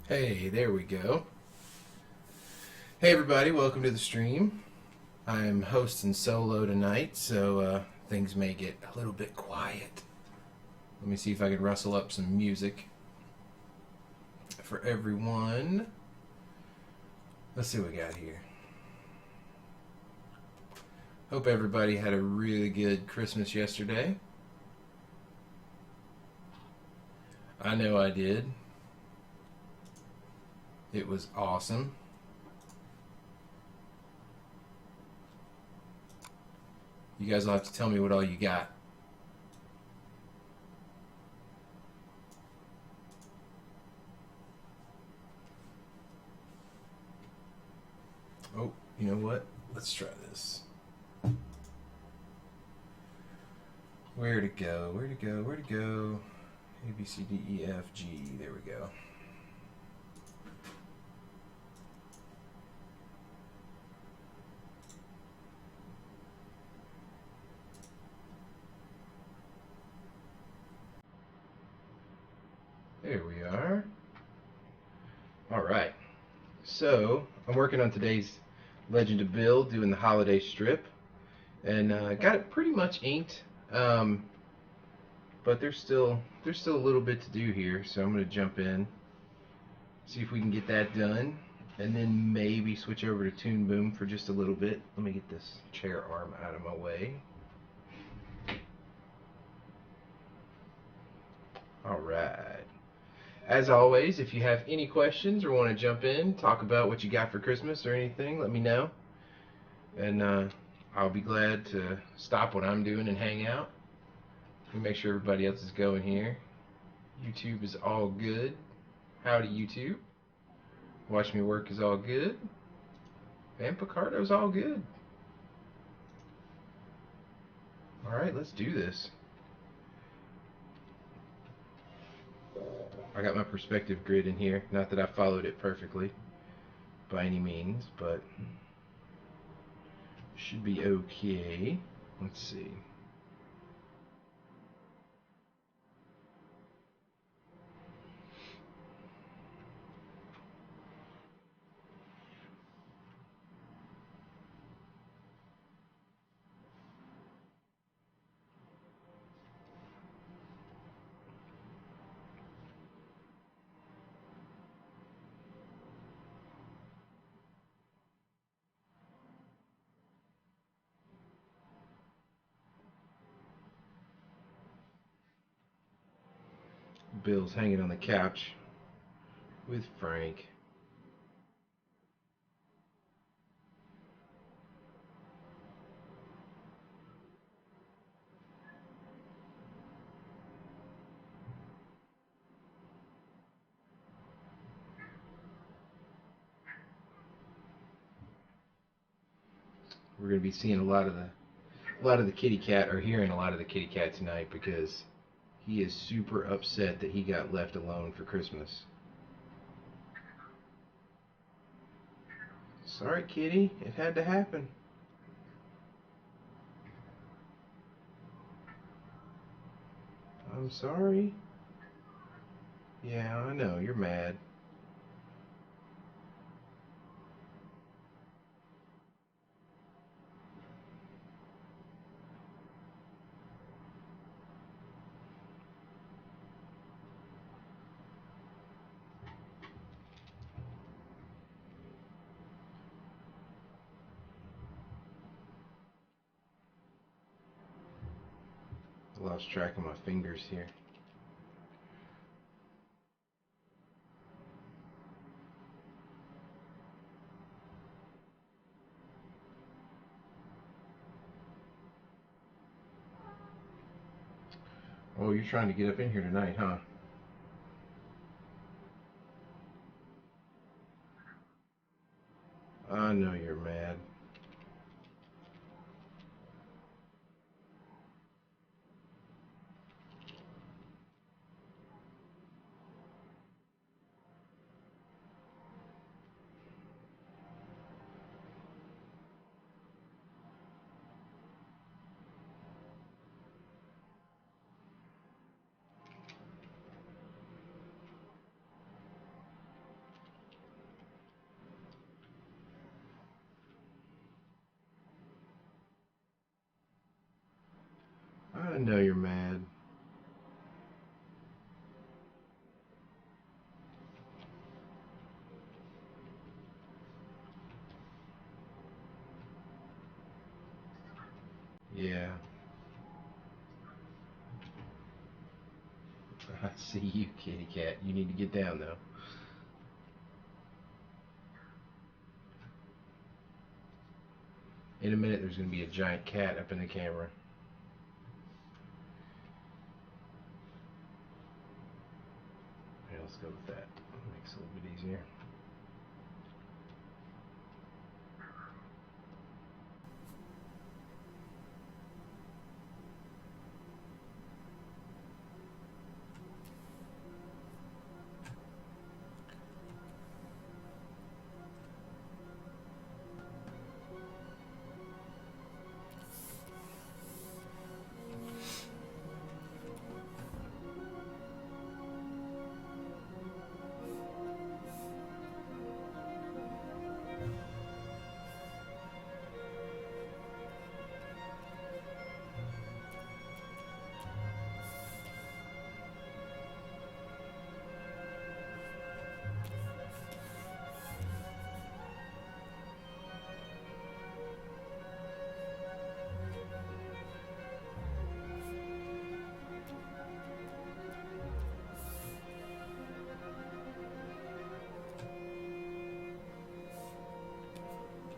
Hey, there we go. Hey, everybody, welcome to the stream. I'm hosting solo tonight, so things may get a little bit quiet. Let me see if I can rustle up some music for everyone. Let's see what we got here. Hope everybody had a really good Christmas yesterday. I know I did. It was awesome. You guys will have to tell me what all you got. Oh, you know what? Let's try this. Where to go? Where to go? Where to go? A, B, C, D, E, F, G. There we go. There we are. All right. So I'm working on today's Legend of Bill, doing the holiday strip, and got it pretty much inked. Um, but there's still a little bit to do here, so I'm gonna jump in, see if we can get that done, and then maybe switch over to Toon Boom for just a little bit. Let me get this chair arm out of my way. All right. As always, if you have any questions or want to jump in, talk about what you got for Christmas or anything, let me know. And I'll be glad to stop what I'm doing and hang out. Let me make sure everybody else is going here. YouTube is all good. Howdy, YouTube. Watch Me Work is all good. And Picardo's all good. Alright, let's do this. I got my perspective grid in here. Not that I followed it perfectly by any means, but should be okay. Let's see. Bill's hanging on the couch with Frank. We're gonna be seeing a lot of the kitty cat, or hearing a lot of the kitty cat tonight, because he is super upset that he got left alone for Christmas. Sorry, kitty. It had to happen. I'm sorry. Yeah, I know. You're mad. I lost track of my fingers here. Oh, you're trying to get up in here tonight, huh? I know you're mad. know you're mad. Yeah. I see you, kitty cat. You need to get down, though. In a minute, there's going to be a giant cat up in the camera. Yeah, let's go with that. Makes it a little bit easier.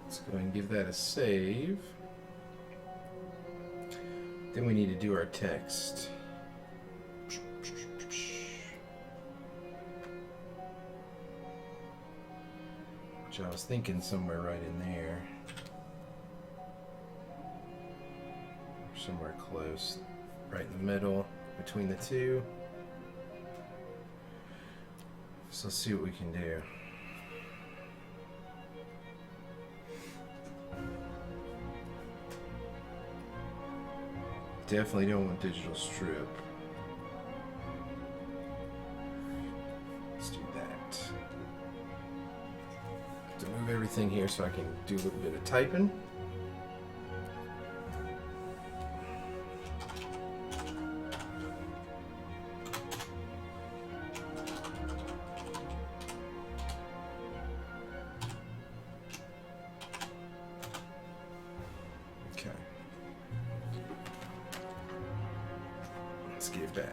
Let's go ahead and give that a save. Then we need to do our text. Which I was thinking somewhere right in there. Somewhere close. Right in the middle between the two. So let's see what we can do. Definitely don't want digital strip. Let's do that. To move everything here so I can do a little bit of typing. Let's get back.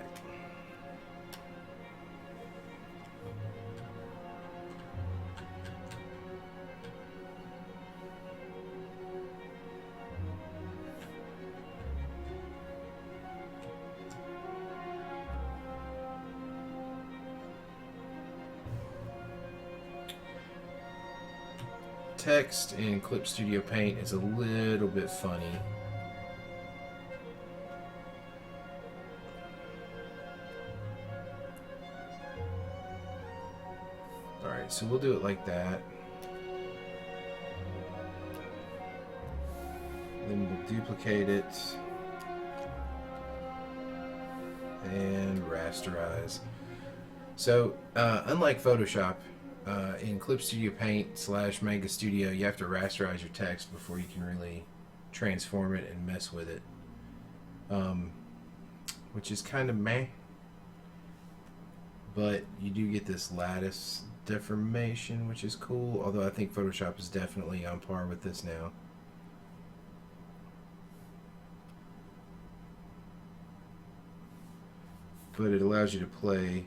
Text in Clip Studio Paint is a little bit funny. Alright, so we'll do it like that. Then we'll duplicate it and rasterize. So, unlike Photoshop, in Clip Studio Paint / Manga Studio, you have to rasterize your text before you can really transform it and mess with it. Which is kind of meh. But you do get this lattice deformation, which is cool. Although I think Photoshop is definitely on par with this now. But it allows you to play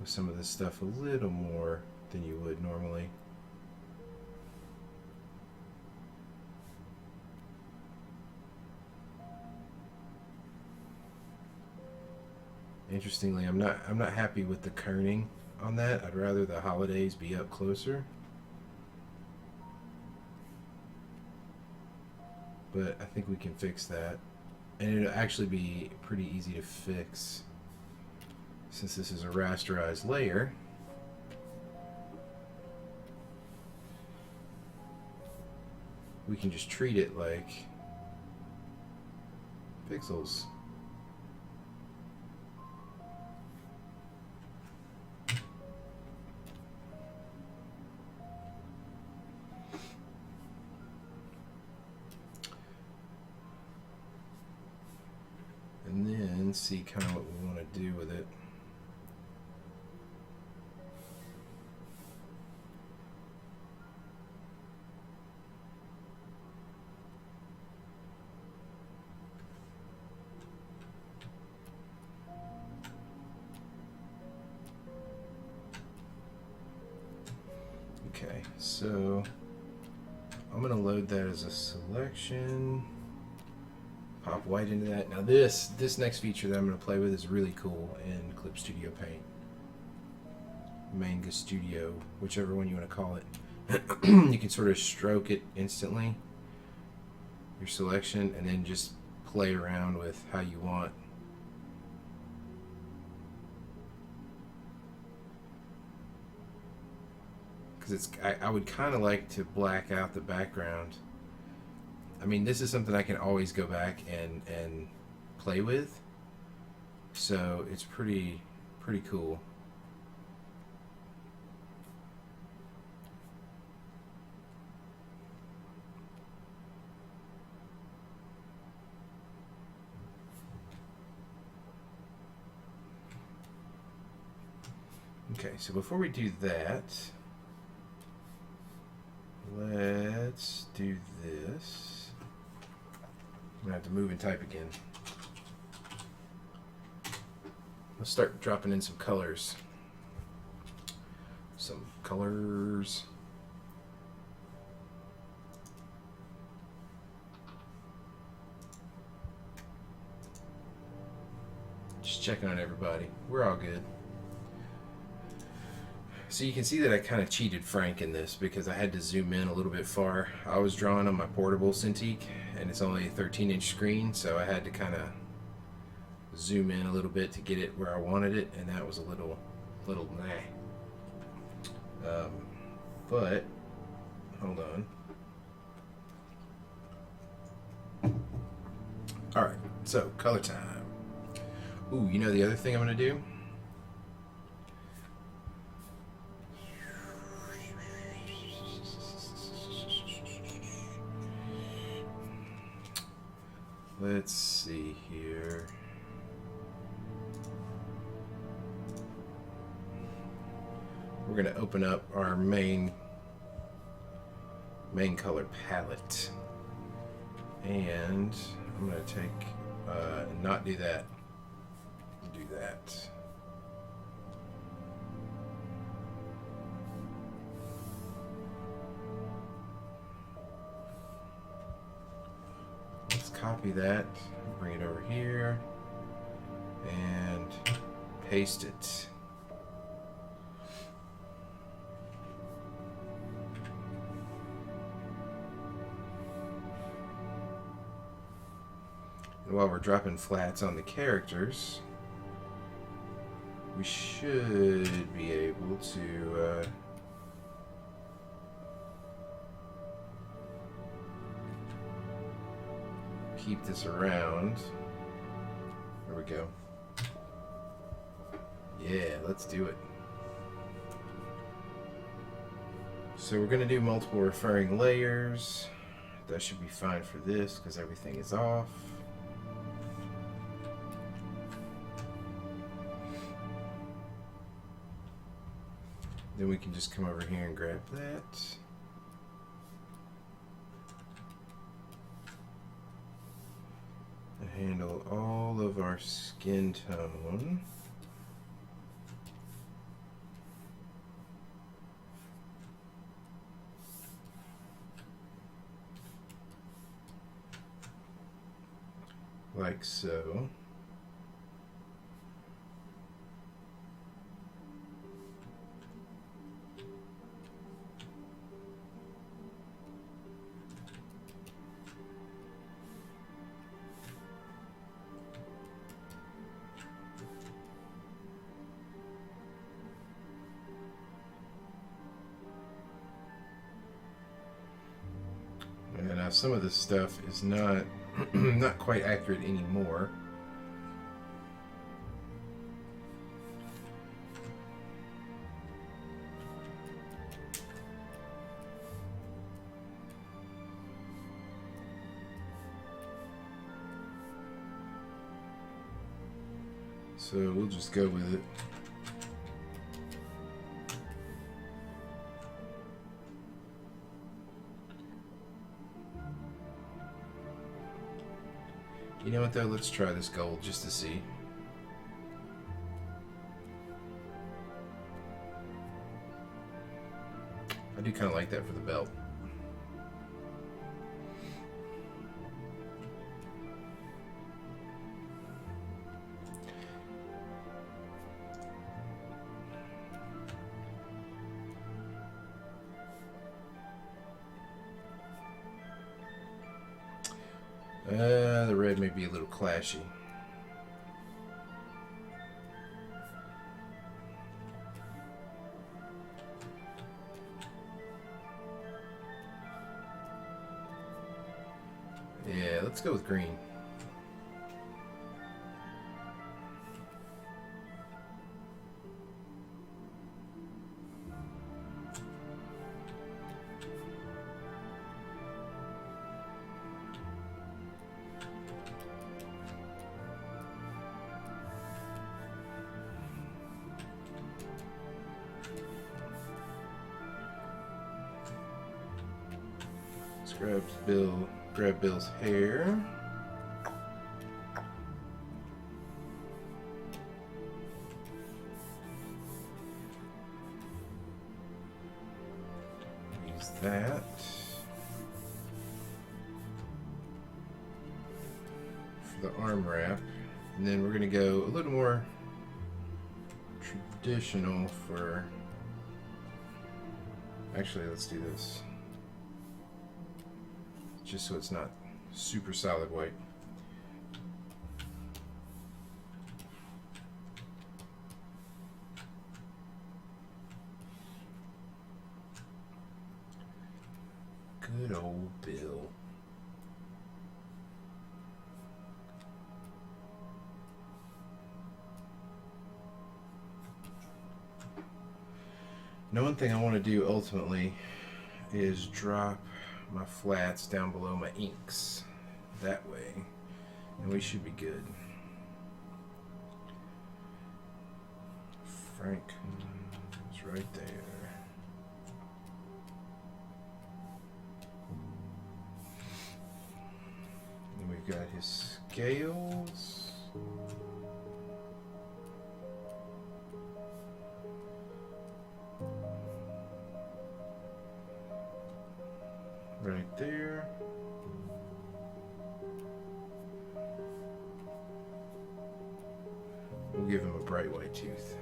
with some of this stuff a little more than you would normally. Interestingly, I'm not happy with the kerning on that. I'd rather the holidays be up closer. But I think we can fix that. And it'll actually be pretty easy to fix since this is a rasterized layer. We can just treat it like pixels. and see kind of what we want to do with it. Okay, so I'm going to load that as a selection. Pop white into that. Now this next feature that I'm going to play with is really cool in Clip Studio Paint. Manga Studio, whichever one you want to call it. You can sort of stroke it instantly, your selection, and then just play around with how you want. Because I would kind of like to black out the background. I mean, this is something I can always go back and play with, so it's pretty cool. Okay, so before we do that, let's do this. I'm going to have to move and type again. Let's start dropping in some colors. Just checking on everybody. We're all good. So you can see that I kind of cheated Frank in this because I had to zoom in a little bit far. I was drawing on my portable Cintiq and it's only a 13-inch screen, so I had to kind of zoom in a little bit to get it where I wanted it, and that was a little meh. But hold on. Alright, so color time. Ooh, you know the other thing I'm going to do? Let's see here. We're going to open up our main color palette. And I'm going to take, not do that. Do that. Let's copy that, bring it over here, and paste it. And while we're dropping flats on the characters, we should be able to keep this around. There we go. Yeah, let's do it. So we're going to do multiple referring layers. That should be fine for this because everything is off. Then we can just come over here and grab that. And handle all of our skin tone. Like so. Now some of this stuff is not not quite accurate anymore. So we'll just go with it. You know what though? Let's try this gold just to see. I do kind of like that for the belt. The red may be a little clashy. Yeah, let's go with green. Grab Bill's hair. Use that. For the arm wrap. And then we're going to go a little more traditional for... Actually, let's do this. Just so it's not super solid white. Good old Bill. Now, one thing I want to do ultimately is drop my flats down below my inks that way, and we should be good. Frank is right there. And we've got his scales. Right there. We'll give him a bright white tooth.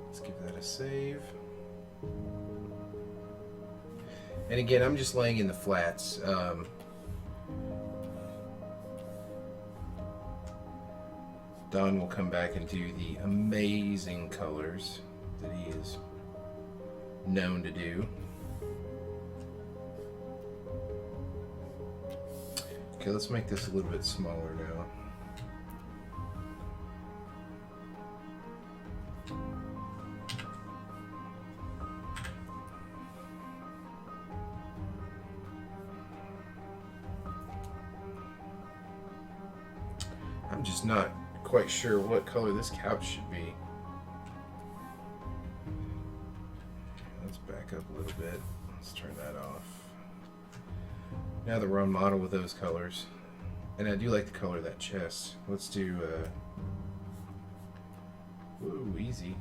Let's give that a save. And again, I'm just laying in the flats. Don will come back and do the amazing colors that he is known to do. Okay, let's make this a little bit smaller now. I'm just not quite sure what color this couch should be. Let's back up a little bit. Let's turn that off. Now that we're on model with those colors, and I do like the color of that chest. Let's do, whoa, easy.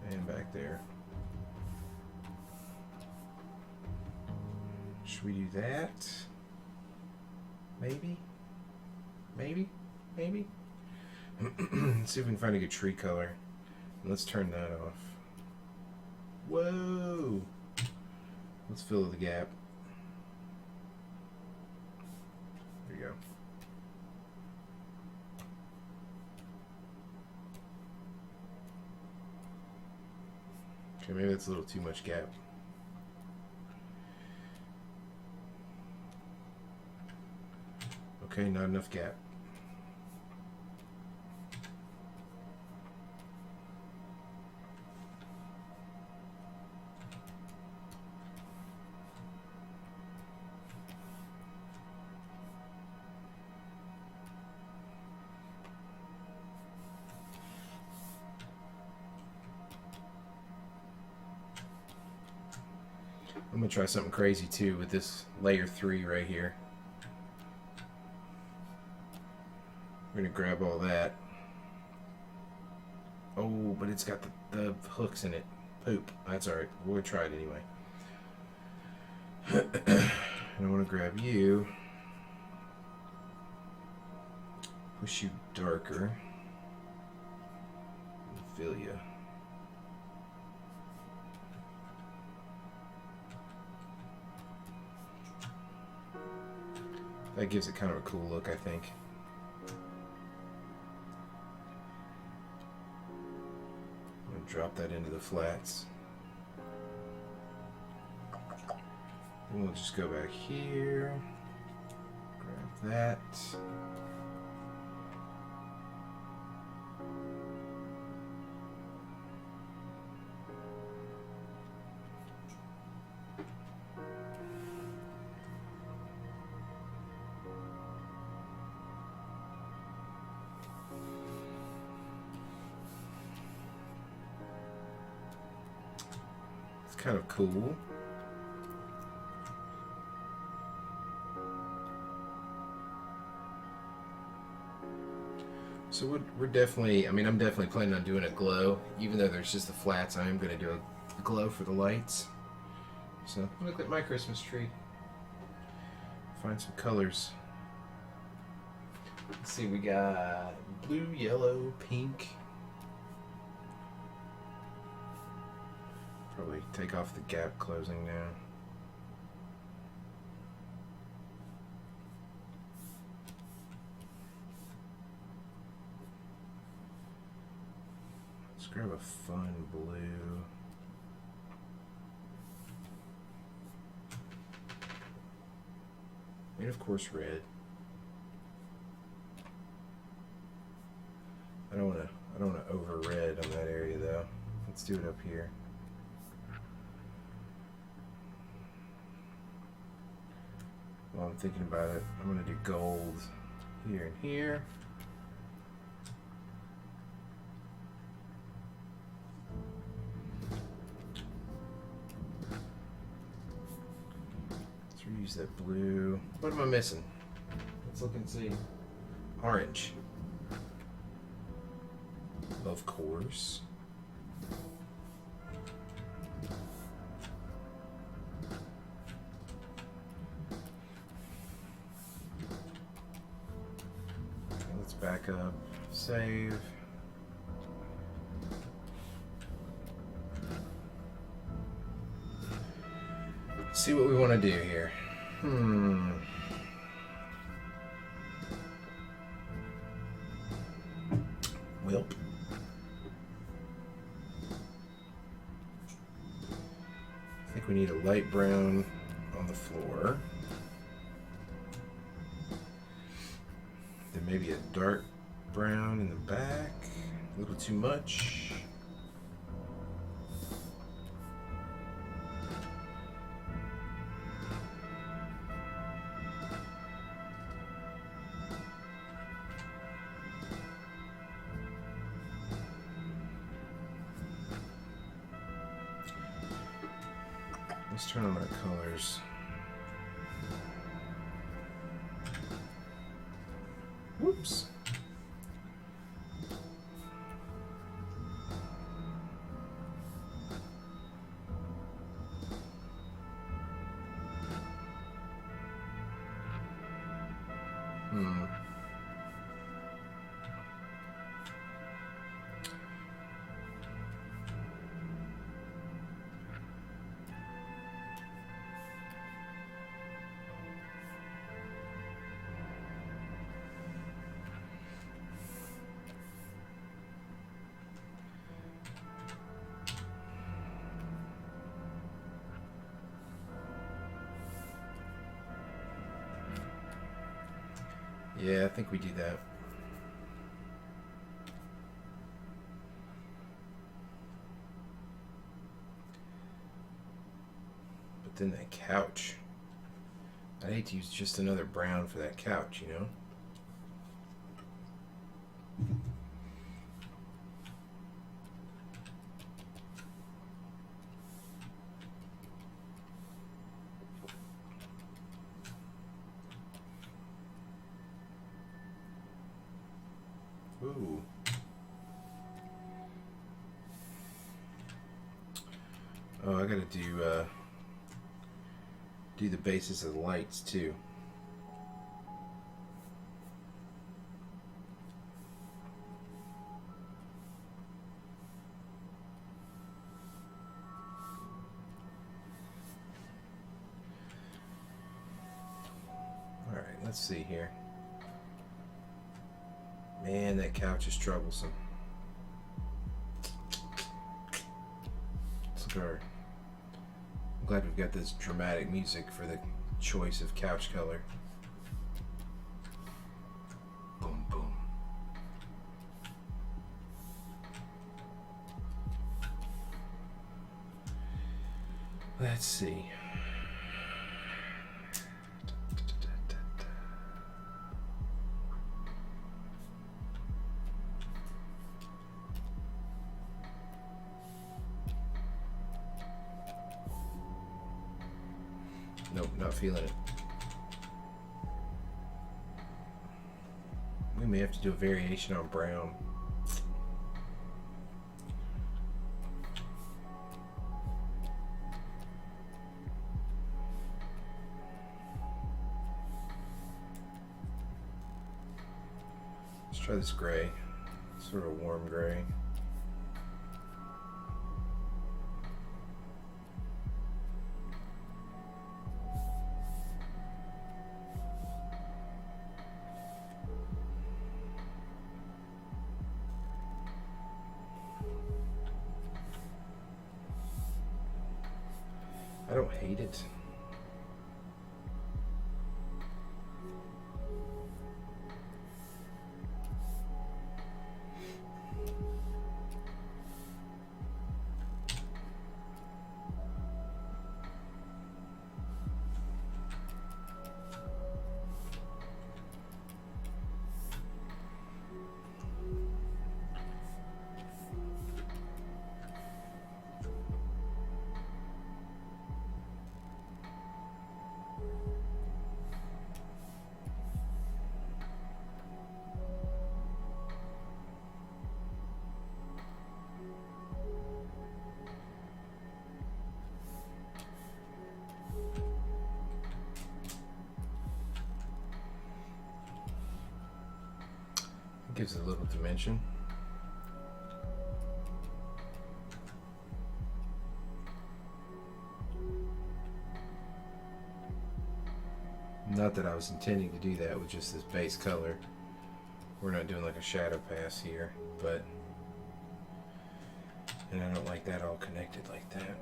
And back there. Should we do that? Maybe? Maybe? Maybe? Let's see if we can find a good tree color. Let's turn that off. Whoa! Let's fill the gap. There you go. Okay, maybe that's a little too much gap. Okay, not enough gap. I'm going to try something crazy too with this layer 3 right here. We're going to grab all that. Oh, but it's got the hooks in it. Poop. That's alright. We're going to try it anyway. And I want to grab you. Push you darker. And fill you. That gives it kind of a cool look, I think. I'm going to drop that into the flats. Then we'll just go back here. Grab that. Kind of cool. So we're definitely, I'm definitely planning on doing a glow. Even though there's just the flats, I am going to do a glow for the lights. So look at my Christmas tree. Find some colors. Let's see, we got blue, yellow, pink. Probably take off the gap closing now. Let's grab a fun blue. And of course red. I don't wanna over red on that area though. Let's do it up here. While I'm thinking about it, I'm going to do gold here and here. Let's reuse that blue. What am I missing? Let's look and see. Orange. Of course. Back up, save. See what we want to do here. Welp. I think we need a light brown on the floor. Then maybe a dark brown in the back. A little too much. Let's turn on our colors. Whoops. Yeah, I think we do that. But then that couch. I'd hate to use just another brown for that couch, you know? Ooh. Oh, I gotta do the bases of the lights too. All right, let's see here. Man, that couch is troublesome. Let's look at our. I'm glad we've got this dramatic music for the choice of couch color. Boom, boom. Let's see. Nope, not feeling it. We may have to do a variation on brown. Let's try this gray, sort of warm gray. I don't hate it. Gives it a little dimension. Not that I was intending to do that with just this base color. We're not doing like a shadow pass here, but and I don't like that all connected like that.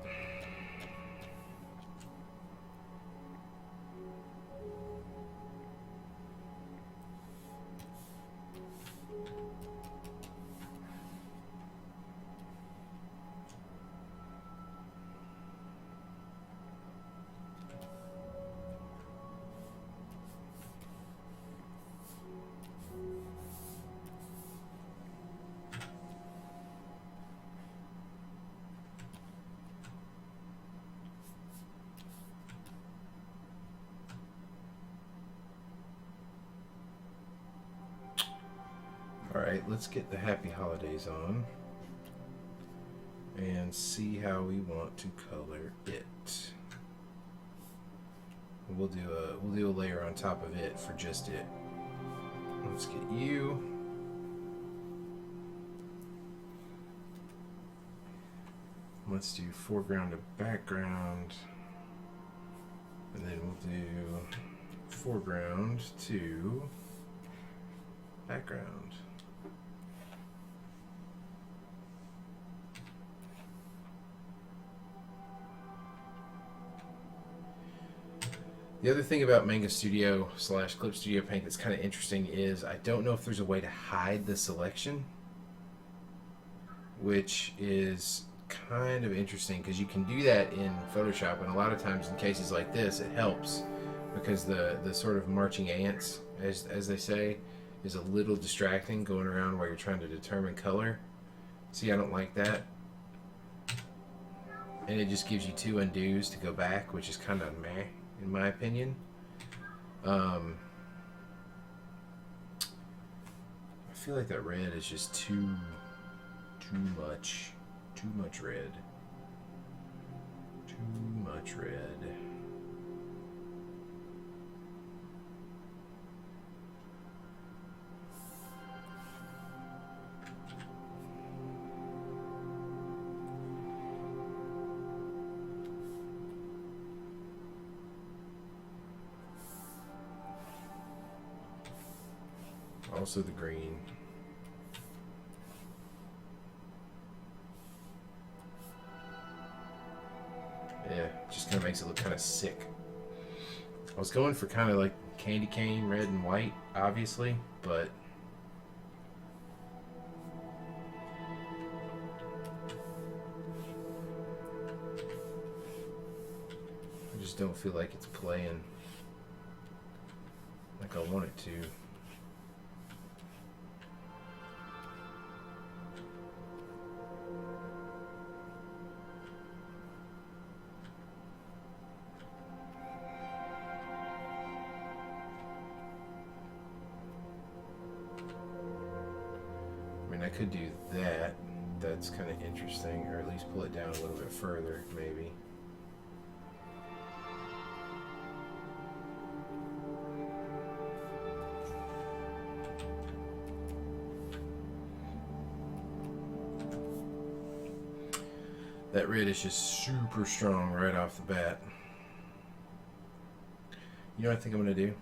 Alright, let's get the Happy Holidays on and see how we want to color it. We'll do a layer on top of it for just it. Let's get you. Let's do foreground to background, and then we'll do foreground to background. The other thing about Manga Studio / Clip Studio Paint that's kind of interesting is I don't know if there's a way to hide the selection, which is kind of interesting because you can do that in Photoshop, and a lot of times in cases like this it helps because the sort of marching ants, as they say, is a little distracting going around while you're trying to determine color. See, I don't like that. And it just gives you two undos to go back, which is kind of meh, in my opinion. I feel like that red is just too much red. Too much red. Also the green. Yeah, just kind of makes it look kind of sick. I was going for kind of like candy cane, red and white, obviously, but I just don't feel like it's playing like I want it to. I could do that. That's kind of interesting, or at least pull it down a little bit further, maybe. That red is just super strong right off the bat. You know what I think I'm going to do?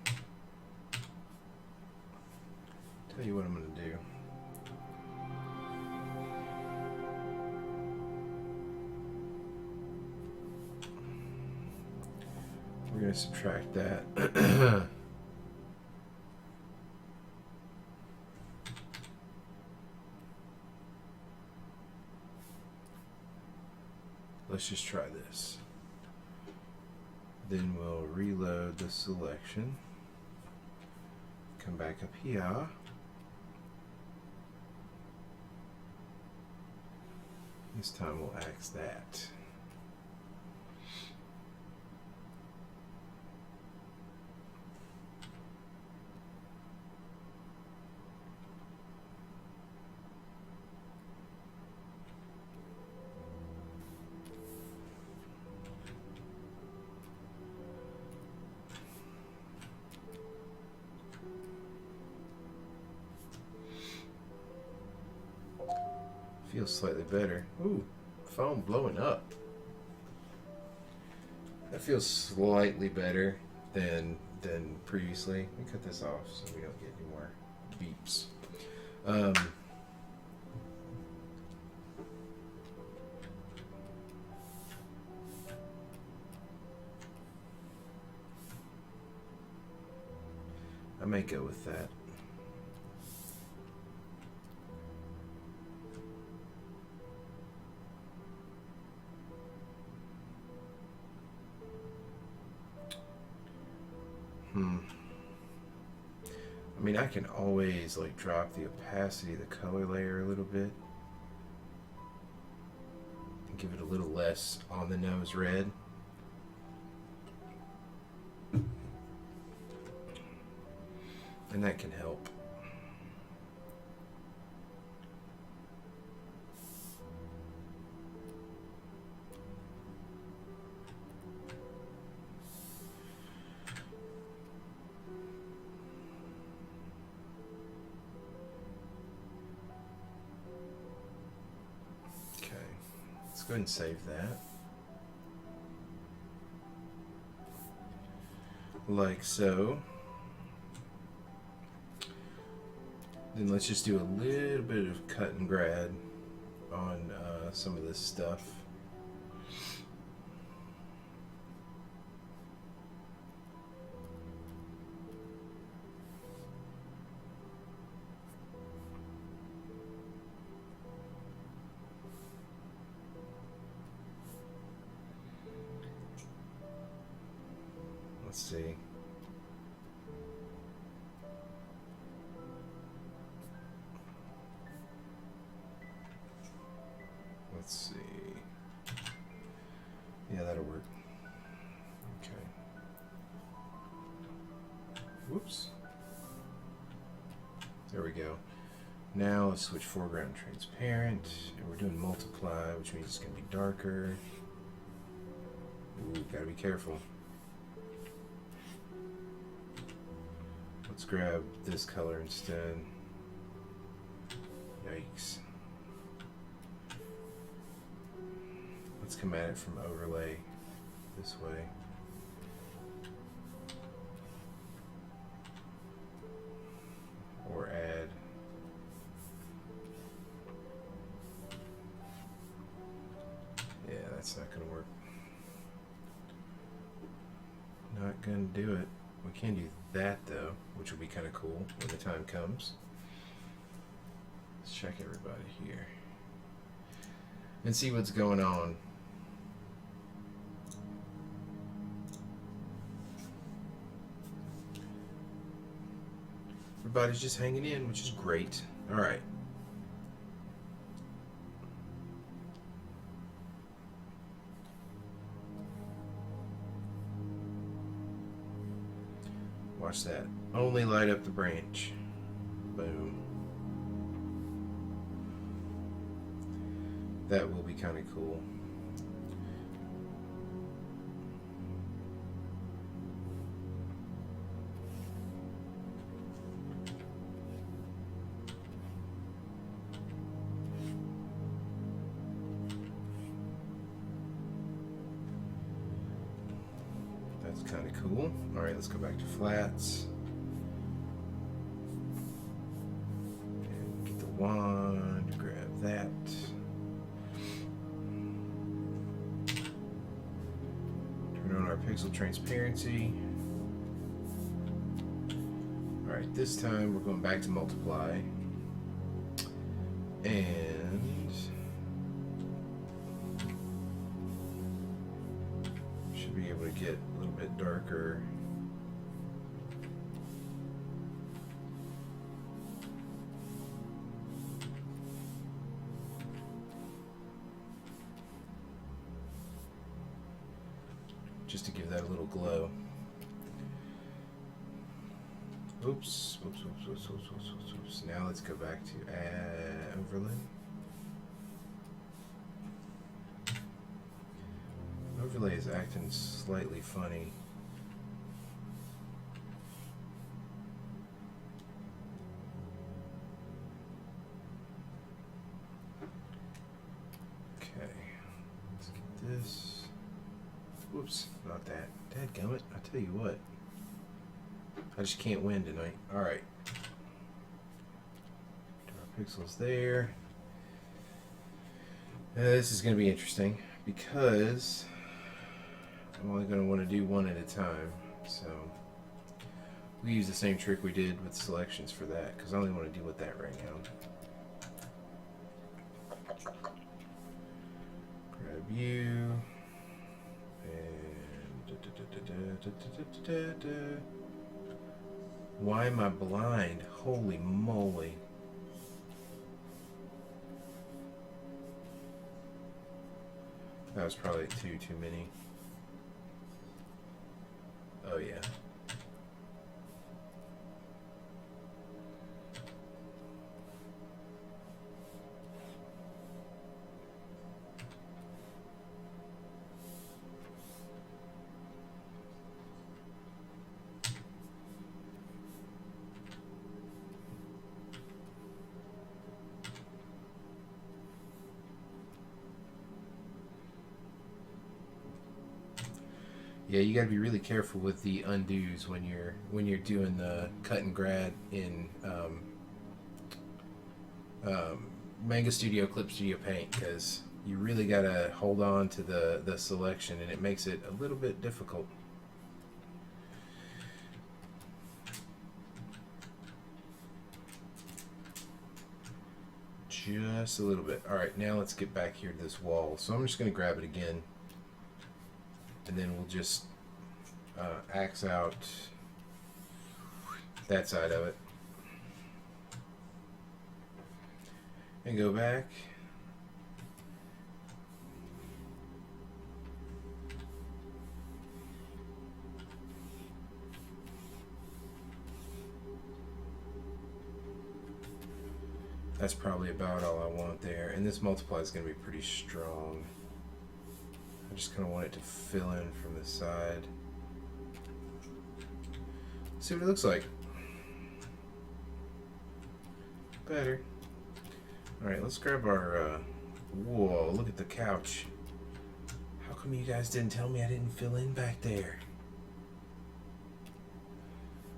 Tell you what I'm going to do. We're going to subtract that. Let's just try this. Then we'll reload the selection. Come back up here. This time we'll axe that. Feels slightly better. Ooh, foam blowing up. That feels slightly better than previously. Let me cut this off so we don't get any more beeps. I may go with that. I mean, I can always like drop the opacity of the color layer a little bit and give it a little less on the nose red. And that can help. Go ahead and save that. Like so. Then let's just do a little bit of cut and grad on some of this stuff. Let's see. Let's see. Yeah, that'll work. Okay. Whoops. There we go. Now let's switch foreground transparent, and we're doing multiply, which means it's going to be darker. Ooh, gotta be careful. Let's grab this color instead. Yikes. Let's come at it from overlay this way. Or add. Yeah, that's not going to work. Not going to do it. We can do that though, which will be kind of cool when the time comes. Let's check everybody here and see what's going on. Everybody's just hanging in, which is great. All right. Watch that. Only light up the branch. Boom. That will be kind of cool. That's kind of cool. All right, let's go back to flats. And get the wand, grab that. Turn on our pixel transparency. All right, this time we're going back to multiply. And should be able to get a little bit darker. Just to give that a little glow. Oops, oops, oops, oops, oops, oops, oops, oops. Now let's go back to add overlay. Overlay is acting slightly funny. Okay, let's get this. Whoops, not that. Dadgummit, I tell you what. I just can't win tonight. Alright. Our pixels there. This is going to be interesting because I'm only going to want to do one at a time. So we use the same trick we did with selections for that because I only want to deal with that right now. Grab you. And why am I blind? Holy moly. That was probably too many. Oh yeah. Yeah, you got to be really careful with the undos when you're doing the cut and grad in Manga Studio, Clip Studio Paint, because you really got to hold on to the selection, and it makes it a little bit difficult. Just a little bit. All right, now let's get back here to this wall. So I'm just going to grab it again. And then we'll just axe out that side of it. And go back. That's probably about all I want there. And this multiply is going to be pretty strong. I just kind of want it to fill in from the side. See what it looks like. Better. Alright, let's grab our... whoa, look at the couch. How come you guys didn't tell me I didn't fill in back there?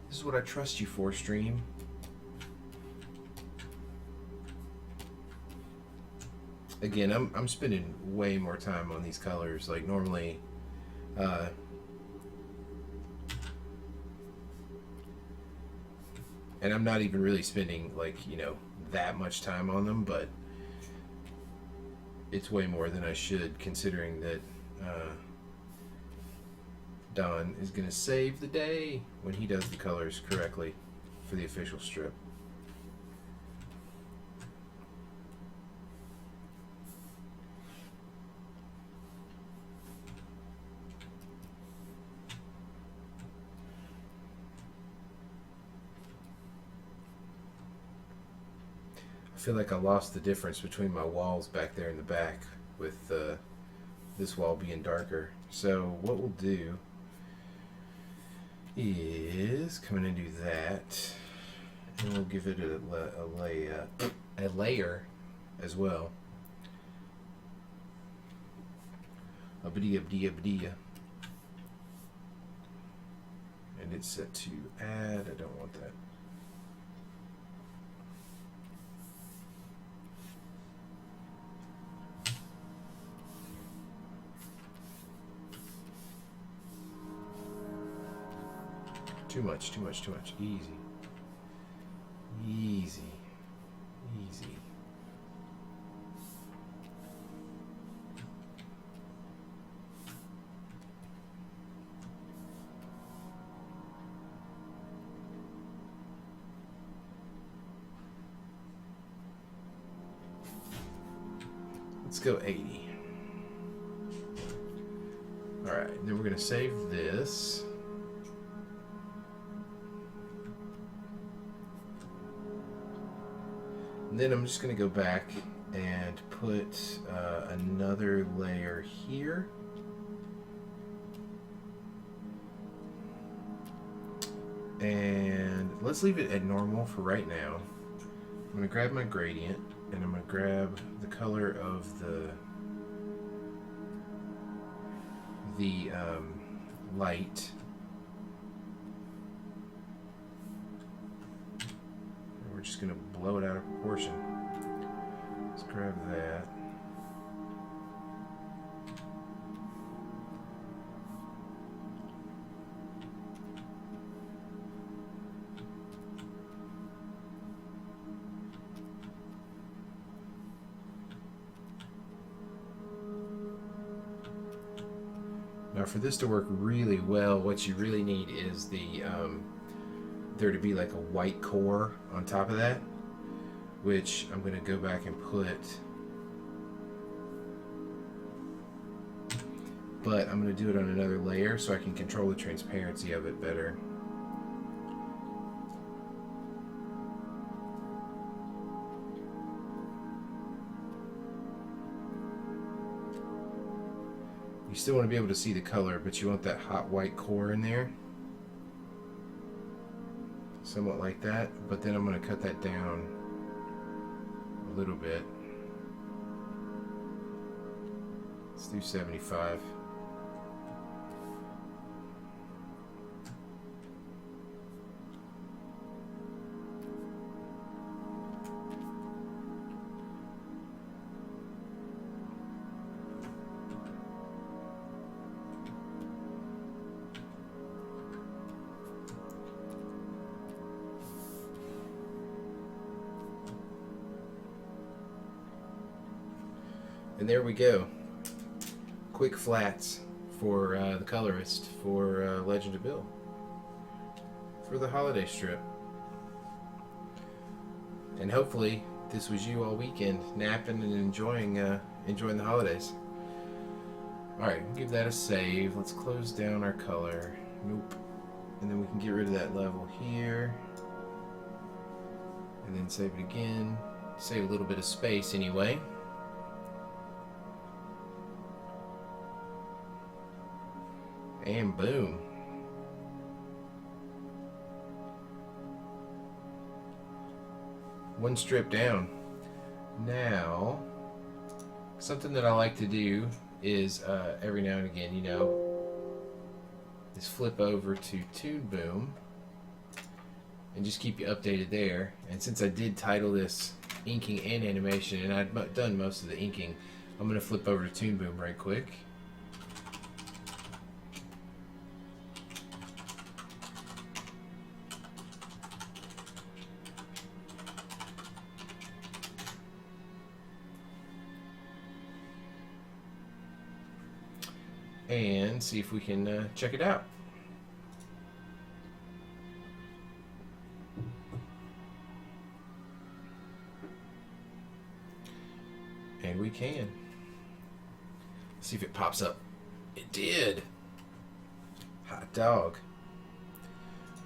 This is what I trust you for, stream. Again, I'm spending way more time on these colors. Like normally, and I'm not even really spending like, you know, that much time on them, but it's way more than I should, considering that Don is going to save the day when he does the colors correctly for the official strip. I feel like I lost the difference between my walls back there in the back with this wall being darker. So what we'll do is come in and do that, and we'll give it a layer as well. And it's set to add. I don't want that. Too much. Easy. Let's go 80. Alright, then we're going to save this. And then I'm just going to go back and put another layer here. And let's leave it at normal for right now. I'm going to grab my gradient, and I'm going to grab the color of the light. And we're just going to blow it out of proportion. Let's grab that. Now for this to work really well, what you really need is there to be like a white core on top of that, which I'm going to go back and put, but I'm going to do it on another layer so I can control the transparency of it better. You still want to be able to see the color, but you want that hot white core in there. Somewhat like that, but then I'm going to cut that down a little bit. Let's do 75. And there we go. Quick flats for the colorist for Legend of Bill for the holiday strip. And hopefully this was you all weekend, napping and enjoying the holidays. Alright, we'll give that a save. Let's close down our color. Nope. And then we can get rid of that level here. And then save it again. Save a little bit of space anyway. And boom. One strip down. Now, something that I like to do is every now and again, you know, is flip over to Toon Boom and just keep you updated there. And since I did title this Inking and Animation, and I'd done most of the inking, I'm going to flip over to Toon Boom right quick. And see if we can check it out. And we can. See if it pops up. It did. Hot dog.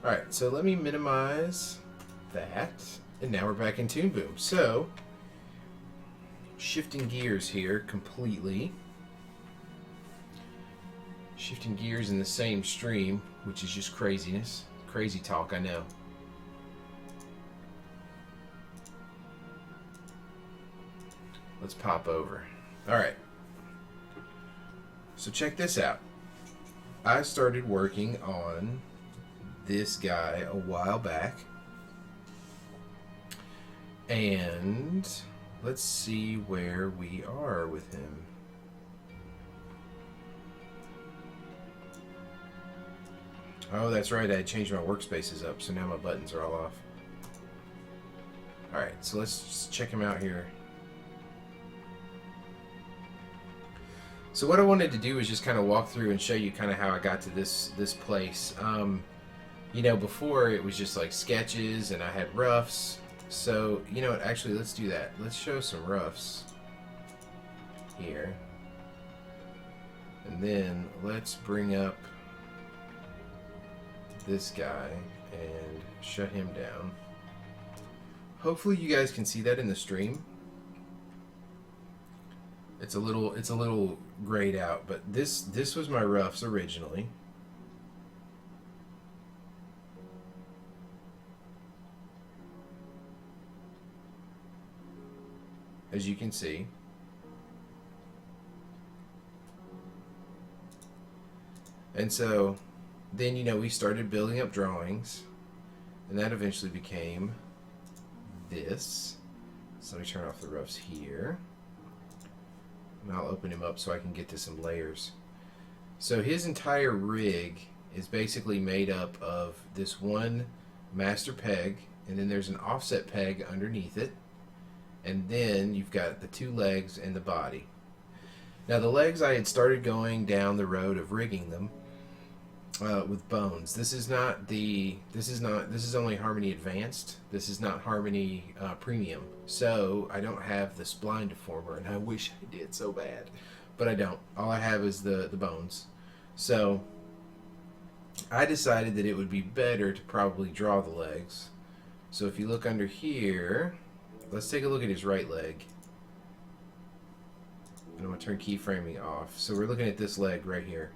Alright, so let me minimize that. And now we're back in Toon Boom. So, shifting gears here completely. Shifting gears in the same stream, which is just craziness. Crazy talk, I know. Let's pop over. Alright. So check this out. I started working on this guy a while back. And let's see where we are with him. Oh, that's right, I had changed my workspaces up, so now my buttons are all off. Alright, so let's just check him out here. So what I wanted to do is just kind of walk through and show you kind of how I got to this place. You know, before it was just like sketches and I had roughs. So, you know what, actually let's do that. Let's show some roughs here. And then let's bring up this guy and shut him down. Hopefully you guys can see that in the stream. It's a little grayed out, but this was my roughs originally. As you can see. And so then, you know, we started building up drawings, and that eventually became this. So let me turn off the roughs here. And I'll open him up so I can get to some layers. So his entire rig is basically made up of this one master peg, and then there's an offset peg underneath it. And then you've got the two legs and the body. Now the legs, I had started going down the road of rigging them with bones. This is only Harmony Advanced. This is not Harmony Premium. So I don't have the spline deformer, and I wish I did so bad, but I don't. All I have is the bones. So I decided that it would be better to probably draw the legs. So if you look under here, let's take a look at his right leg. And I'm going to turn keyframing off. So we're looking at this leg right here.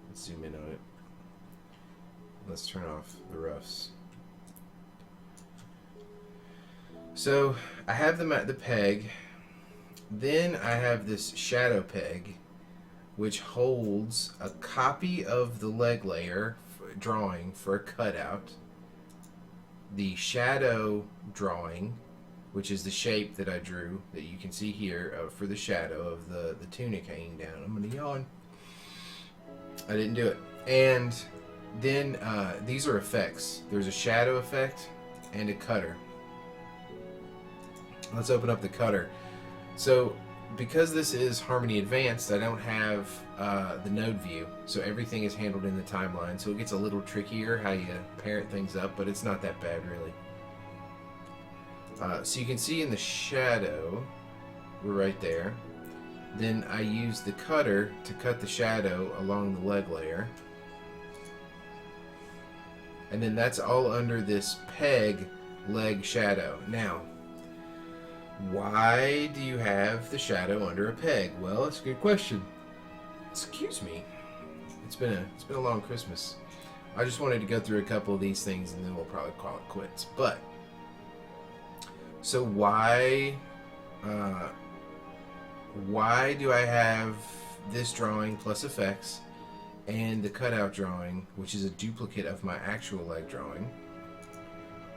Let's zoom in on it. Let's turn off the roughs. So I have them at the peg. Then I have this shadow peg, which holds a copy of the leg layer drawing for a cutout. The shadow drawing, which is the shape that I drew that you can see here for the shadow of the tunic hanging down. I'm going to yawn. I didn't do it. And then these are effects. There's a shadow effect and a cutter. Let's open up the cutter. So because this is Harmony Advanced, I don't have the node view. So everything is handled in the timeline. So it gets a little trickier how you parent things up, but it's not that bad really. So you can see in the shadow, we're right there. Then I use the cutter to cut the shadow along the leg layer. And then that's all under this peg leg shadow. Now, Why do you have the shadow under a peg? Well, that's a good question. Excuse me. It's been a long Christmas. I just wanted to go through a couple of these things and then we'll probably call it quits. But so why do I have this drawing plus effects and the cutout drawing, which is a duplicate of my actual leg drawing,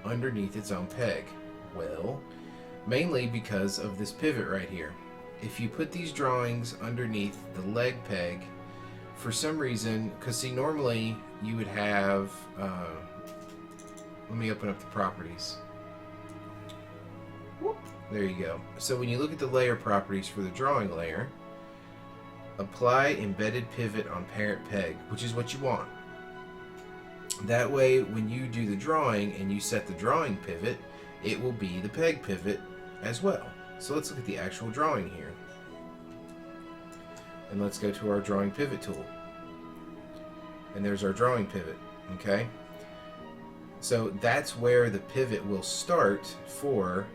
underneath its own peg? Well, mainly because of this pivot right here. If you put these drawings underneath the leg peg, for some reason, because see, normally you would have, let me open up the properties. Whoop, there you go. So when you look at the layer properties for the drawing layer, apply embedded pivot on parent peg, which is what you want. That way, when you do the drawing and you set the drawing pivot, it will be the peg pivot as well. So let's look at the actual drawing here. And let's go to our drawing pivot tool. And there's our drawing pivot, okay? So that's where the pivot will start for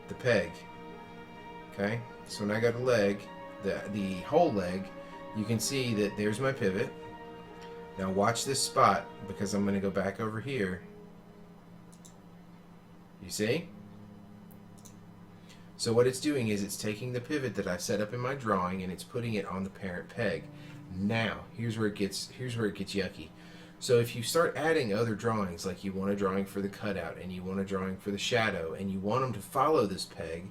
the peg, okay? So when I go to leg, the whole leg, you can see that there's my pivot. Now watch this spot, because I'm going to go back over here. You see? So what it's doing is it's taking the pivot that I set up in my drawing and it's putting it on the parent peg. Now, here's where it gets yucky. So if you start adding other drawings, like you want a drawing for the cutout and you want a drawing for the shadow and you want them to follow this peg,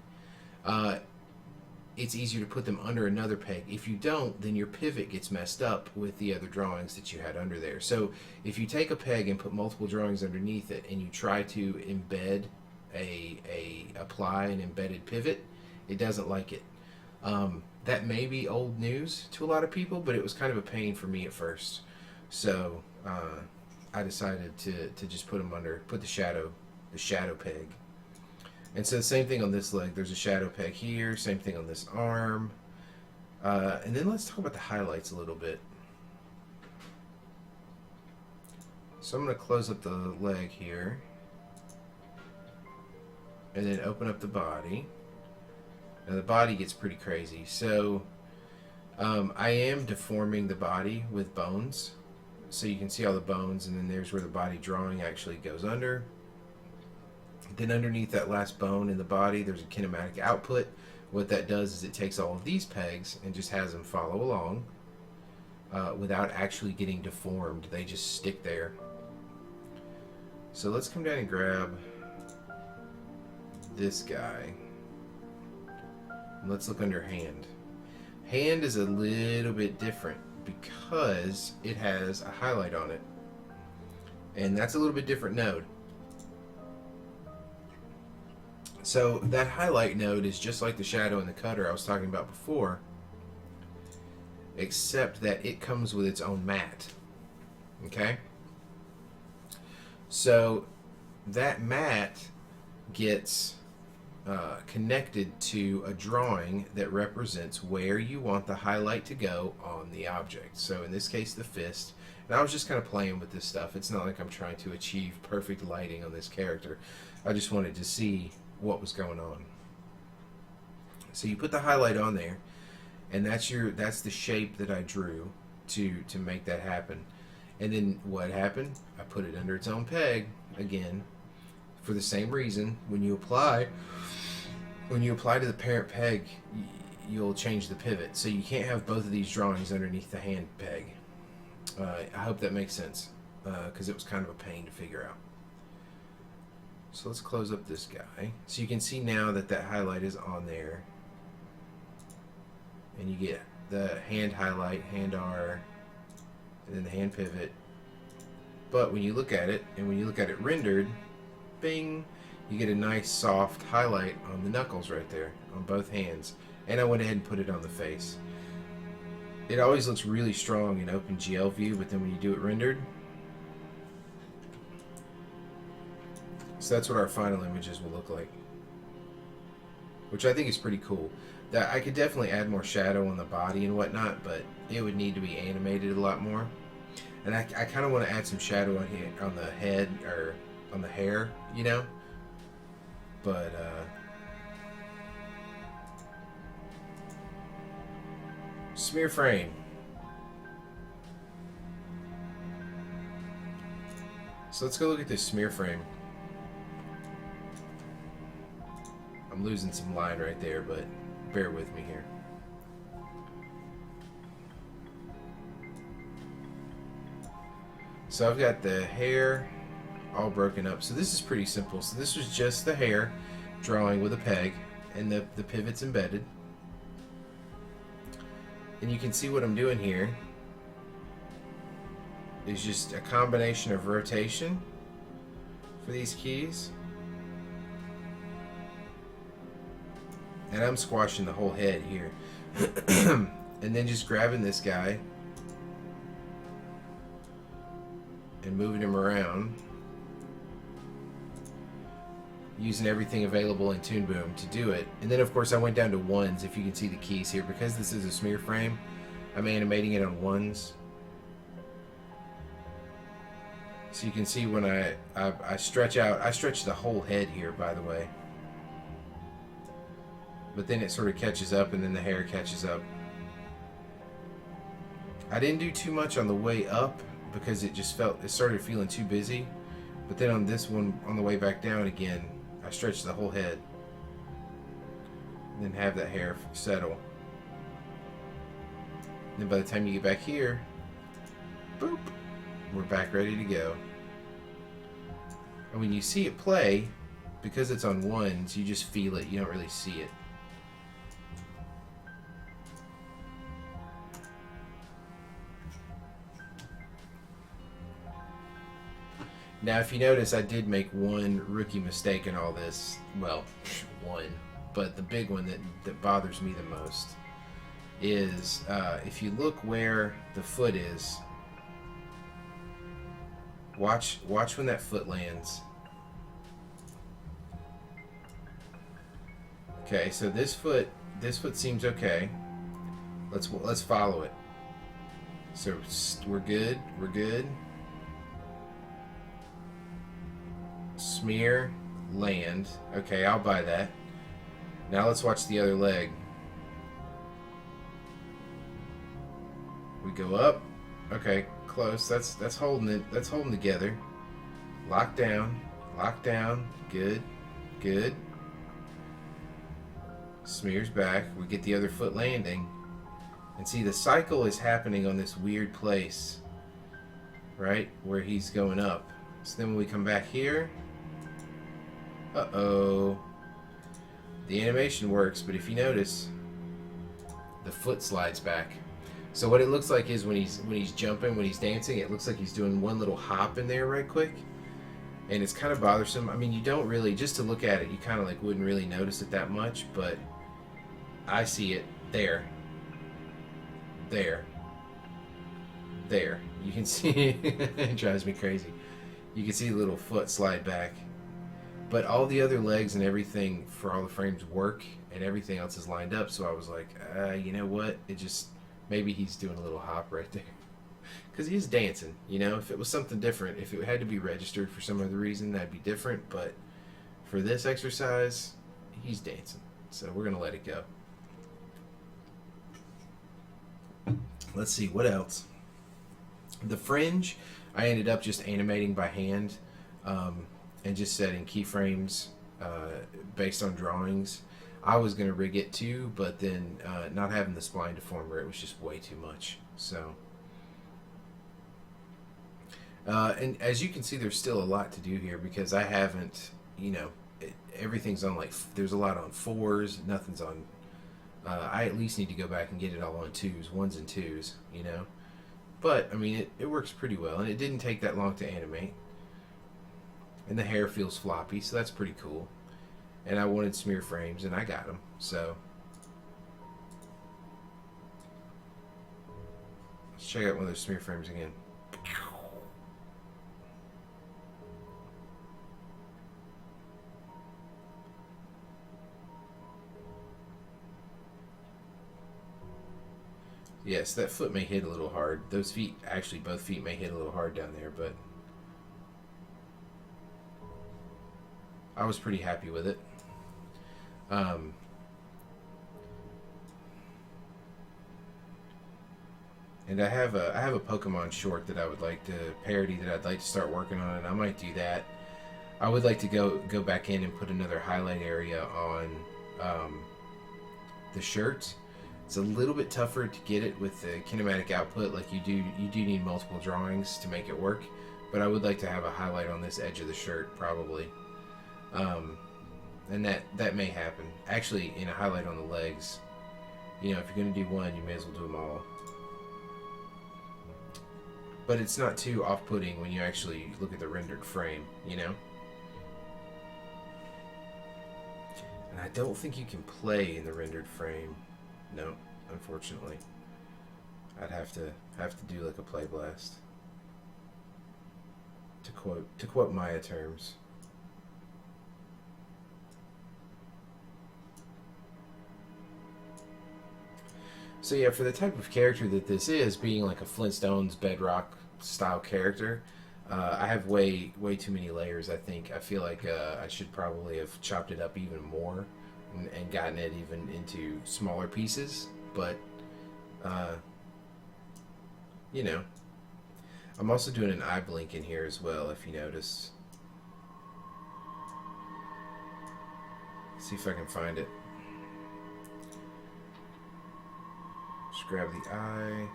it's easier to put them under another peg. If you don't, then your pivot gets messed up with the other drawings that you had under there. So if you take a peg and put multiple drawings underneath it and you try to embed apply an embedded pivot, it doesn't like it. That may be old news to a lot of people, but it was kind of a pain for me at first. So I decided to just put the shadow peg. And so the same thing on this leg. There's a shadow peg here. Same thing on this arm. And then let's talk about the highlights a little bit. So I'm going to close up the leg here. And then open up the body. Now the body gets pretty crazy. So I am deforming the body with bones. So you can see all the bones, and then there's where the body drawing actually goes under. Then underneath that last bone in the body, there's a kinematic output. What that does is it takes all of these pegs and just has them follow along without actually getting deformed. They just stick there. So let's come down and grab this guy. Let's look under hand. Hand is a little bit different because it has a highlight on it. And that's a little bit different node. So that highlight node is just like the shadow and the cutter I was talking about before, except that it comes with its own mat. Okay? So that mat gets connected to a drawing that represents where you want the highlight to go on the object. So in this case, the fist. And I was just kind of playing with this stuff. It's not like I'm trying to achieve perfect lighting on this character. I just wanted to see what was going on. So you put the highlight on there, and that's the shape that I drew to make that happen. And then what happened? I put it under its own peg again for the same reason. When you apply to the parent peg, you'll change the pivot. So you can't have both of these drawings underneath the hand peg. I hope that makes sense, because it was kind of a pain to figure out. So let's close up this guy. So you can see now that that highlight is on there. And you get the hand highlight, hand R, and then the hand pivot. But when you look at it, and when you look at it rendered, bing, you get a nice soft highlight on the knuckles right there, on both hands. And I went ahead and put it on the face. It always looks really strong in OpenGL view, but then when you do it rendered, so that's what our final images will look like, which I think is pretty cool. That I could definitely add more shadow on the body and whatnot, but it would need to be animated a lot more. And I kind of want to add some shadow on the head or on the hair, you know. But Smear frame. So let's go look at this smear frame. I'm losing some line right there, but bear with me here. So I've got the hair all broken up. So this is pretty simple. So this was just the hair drawing with a peg and the pivots embedded. And you can see what I'm doing here is just a combination of rotation for these keys. And I'm squashing the whole head here. And then just grabbing this guy and moving him around, using everything available in Toon Boom to do it. And then of course I went down to ones, if you can see the keys here. Because this is a smear frame, I'm animating it on ones. So you can see when I stretch out, I stretch the whole head here, by the way. But then it sort of catches up, and then the hair catches up. I didn't do too much on the way up because it started feeling too busy. But then on this one, on the way back down again, I stretched the whole head. And then have that hair settle. And then by the time you get back here, boop, we're back ready to go. And when you see it play, because it's on ones, you just feel it, you don't really see it. Now, if you notice, I did make one rookie mistake in all this. Well, one. But the big one that bothers me the most is if you look where the foot is, watch when that foot lands. Okay, so this foot seems okay. Let's follow it. So we're good. We're good. Smear, land. Okay, I'll buy that. Now let's watch the other leg. We go up. Okay, close. That's holding it. That's holding together. Lock down. Lock down. Good. Good. Smears back. We get the other foot landing. And see, the cycle is happening on this weird place, right? Where he's going up. So then when we come back here, uh-oh. The animation works, but if you notice, the foot slides back. So what it looks like is when he's jumping, when he's dancing, it looks like he's doing one little hop in there right quick. And it's kind of bothersome. I mean, you don't really, just to look at it, you kind of like wouldn't really notice it that much, but I see it there. There. There. You can see it drives me crazy. You can see the little foot slide back. But all the other legs and everything for all the frames work, and everything else is lined up. So I was like, you know what? It just, maybe he's doing a little hop right there. Because he's dancing, you know? If it was something different, if it had to be registered for some other reason, that'd be different. But for this exercise, he's dancing. So we're going to let it go. Let's see, what else? The fringe, I ended up just animating by hand. And just setting keyframes based on drawings. I was going to rig it too, but then not having the spline deformer, it was just way too much. So, and as you can see, there's still a lot to do here because I haven't, you know, everything's on like, there's a lot on 4s, nothing's on, I at least need to go back and get it all on 2s, 1s and 2s, you know. But, I mean, it works pretty well, and it didn't take that long to animate. And the hair feels floppy, so that's pretty cool. And I wanted smear frames, and I got them. So let's check out one of those smear frames again. Yes, that foot may hit a little hard. Those feet, actually both feet may hit a little hard down there, but I was pretty happy with it. And I have a Pokemon short that I would like to parody that I'd like to start working on, and I might do that. I would like to go back in and put another highlight area on the shirt. It's a little bit tougher to get it with the kinematic output. Like you do need multiple drawings to make it work. But I would like to have a highlight on this edge of the shirt probably, and that may happen. Actually, in a highlight on the legs. You know, if you're going to do one, you may as well do them all. But it's not too off-putting when you actually look at the rendered frame, you know? And I don't think you can play in the rendered frame. No, unfortunately. I'd have to do like a play blast. To quote Maya terms. So yeah, for the type of character that this is, being like a Flintstones Bedrock style character, I have way too many layers. I think I feel like I should probably have chopped it up even more and gotten it even into smaller pieces. But you know, I'm also doing an eye blink in here as well. If you notice, see if I can find it. Just grab the eye.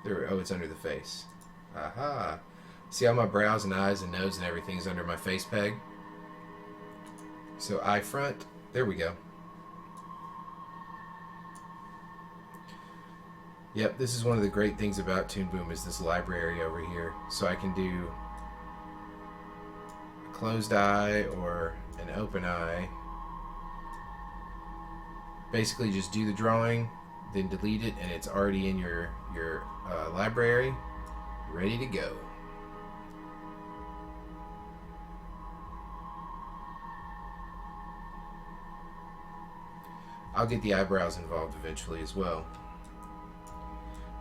There. Oh, it's under the face. Aha. See how my brows and eyes and nose and everything is under my face peg? So eye front. There we go. Yep, this is one of the great things about Toon Boom is this library over here. So I can do a closed eye or an open eye. Basically just do the drawing, then delete it, and it's already in your library, ready to go. I'll get the eyebrows involved eventually as well.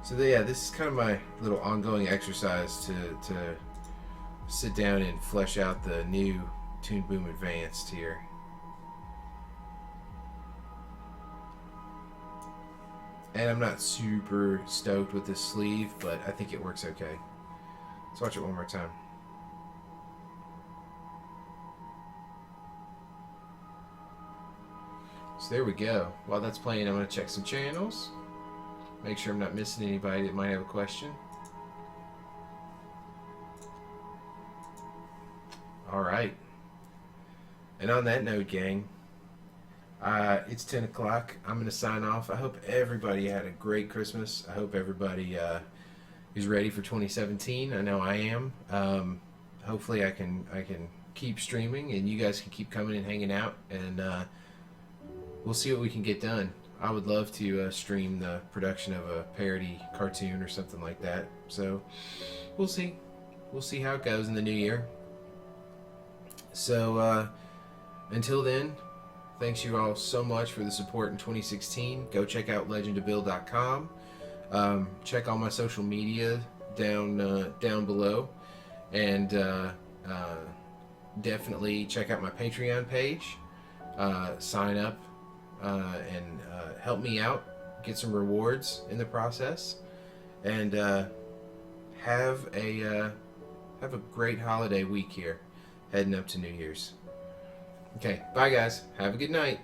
So yeah, this is kind of my little ongoing exercise to sit down and flesh out the new Toon Boom Advanced here. And I'm not super stoked with this sleeve, but I think it works okay. Let's watch it one more time. So there we go. While that's playing, I'm going to check some channels. Make sure I'm not missing anybody that might have a question. Alright. And on that note, gang, it's 10 o'clock. I'm going to sign off. I hope everybody had a great Christmas. I hope everybody is ready for 2017. I know I am. Hopefully I can keep streaming and you guys can keep coming and hanging out, and we'll see what we can get done. I would love to stream the production of a parody cartoon or something like that. So we'll see. We'll see how it goes in the new year. So until then, thanks you all so much for the support in 2016. Go check out legendofbill.com. Check all my social media down below, and definitely check out my Patreon page. Sign up and help me out, get some rewards in the process, and have a great holiday week here, heading up to New Year's. Okay, bye guys. Have a good night.